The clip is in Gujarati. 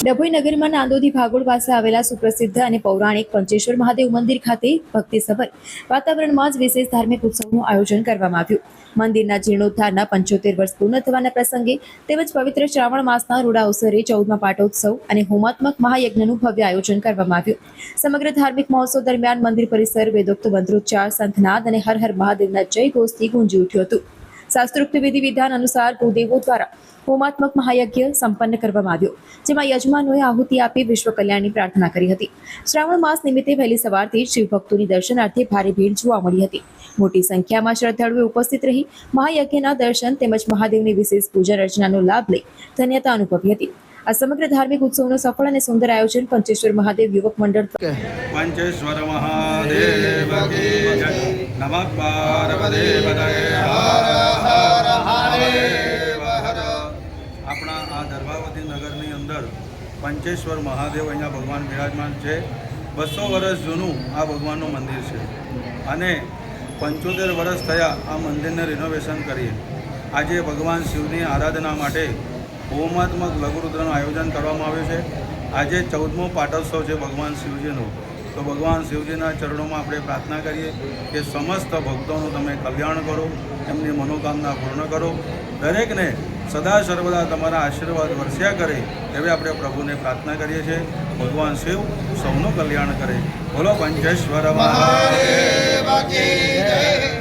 ડભોઈ નગરમાં નાંદોદી ભાગોળ પાસે આવેલા સુપ્રસિદ્ધ અને પૌરાણિક પંચેશ્વર મહાદેવ મંદિર ખાતે ભક્તિસભર વાતાવરણમાં જ વિશેષ ધાર્મિક ઉત્સવનું આયોજન કરવામાં આવ્યું. મંદિરના જીર્ણોદ્ધારના 75 વર્ષ પૂર્ણ થવાના પ્રસંગે તેમજ પવિત્ર શ્રાવણ માસના રૂડા અવસરે 14મા પાટોત્સવ અને હોમાત્મક મહાયજ્ઞનું ભવ્ય આયોજન કરવામાં આવ્યું. સમગ્ર ધાર્મિક મહોત્સવ દરમિયાન મંદિર પરિસર વેદોક્ત મંત્રોચ્ચાર, શંખનાદ અને હર હર મહાદેવના જય ઘોષથી ગુંજી ઉઠ્યું હતું. શાસ્ત્રોક્ત વિધિ વિધાન અનુસાર કુળદેવો દ્વારા હોમાત્મક મહાયજ્ઞ સંપન્ન કરવામાં આવ્યો, જેમાં યજમાનોએ આહુતિ આપી વિશ્વ કલ્યાણની પ્રાર્થના કરી હતી. શ્રાવણ માસ નિમિત્તે વહેલી સવારથી શિવભક્તોની દર્શનાર્થે ભારે ભીડ જોવા મળી હતી. મોટી સંખ્યામાં શ્રદ્ધાળુઓ ઉપસ્થિત રહી મહાયજ્ઞના દર્શન તેમજ મહાદેવની વિશેષ પૂજા અર્ચનાનો લાભ લઈ ધન્યતા અનુભવી હતી. આ સમગ્ર ધાર્મિક ઉત્સવનું સફળ અને સુંદર આયોજન પંચેશ્વર મહાદેવ યુવક મંડળ પંચેશ્વર મહાદેવ કી જય. નમઃ પાર્વતી પતયે. હર હર મહાદેવ હર. આપણા આ ધર્માવતી નગરની અંદર પંચેશ્વર મહાદેવ અહીંયા ભગવાન બિરાજમાન છે. 200 વર્ષ જૂનું આ ભગવાનનું મંદિર છે અને 75 વર્ષ થયા આ મંદિરને રિનોવેશન કરીએ. આજે ભગવાન શિવની આરાધના માટે હોમાત્મક લઘુરુદ્રનું આયોજન કરવામાં આવ્યું છે. આજે 14મો પાટોત્સવ છે ભગવાન શિવજીનો. તો ભગવાન શિવજીના ચરણોમાં આપણે પ્રાર્થના કરીએ કે સમસ્ત ભક્તોનું તમે કલ્યાણ કરો, એમની મનોકામના પૂર્ણ કરો, દરેકને સદા સર્વદા તમારા આશીર્વાદ વર્ષ્યા કરે એવી આપણે પ્રભુને પ્રાર્થના કરીએ છીએ. ભગવાન શિવ સૌનું કલ્યાણ કરે. બોલો પંચેશ્વર મહાદેવ કી જય.